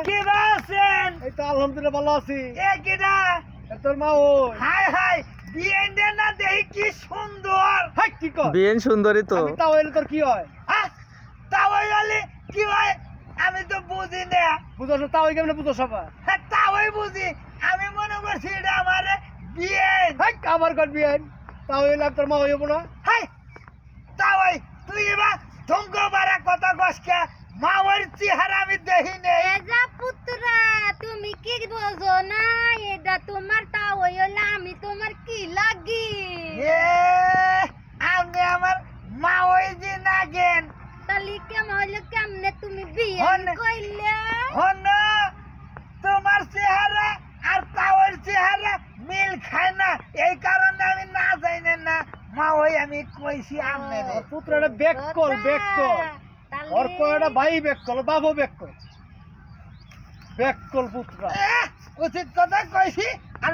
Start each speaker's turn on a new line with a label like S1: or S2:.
S1: কি আছেন?
S2: এই তো আলহামদুলিল্লাহ ভালো আছি।
S1: এ কিডা?
S2: তোর মা ওই
S1: হাই হাই বিয়েন্ডে না দেখি কি সুন্দর।
S2: হাই কি কর?
S3: বিয়েন সুন্দরী তো।
S2: আমি তাও এলে তোর কি হয়?
S1: হ্যাঁ তাওই বলে কি হয় আমি তো বুঝি না।
S2: বুঝছ না তাও কেমনে বুঝছ সবাই?
S1: হ্যাঁ তাওই বুঝি আমি মনে করছি এটা আমার বিয়ে।
S2: হাই আমার ঘর বিয়ান তাও এলে তোর মা হইব না।
S1: হাই তাওই তুই এবার ধঙ্গ বারা কথা কসকে মাওয়ার চেহারা আমি দেখি নেই।
S4: এজা পুত্রা তুমি কি বোঝো না এটা তোমার তাও হইলে আমি তোমার কি লাগি
S1: এ আপনি আমার মা ওই যে নাগেন
S4: তাহলে কেমন হইলে কেমনে তুমি বিয়ে
S1: হন-
S4: কইলে
S1: হন তোমার চেহারা আর তাওয়ার চেহারা মিল খায় না এই কারণে আমি না জানি না মা ওই আমি কইছি আমনে
S2: ওর পুত্রটা ব্যাক কল ব্যাক কল। ওর কয়টা ভাই ব্যাক কল বাবু ব্যাক কল। Back call পুত্রা।
S1: উচিত কথা কইছি আর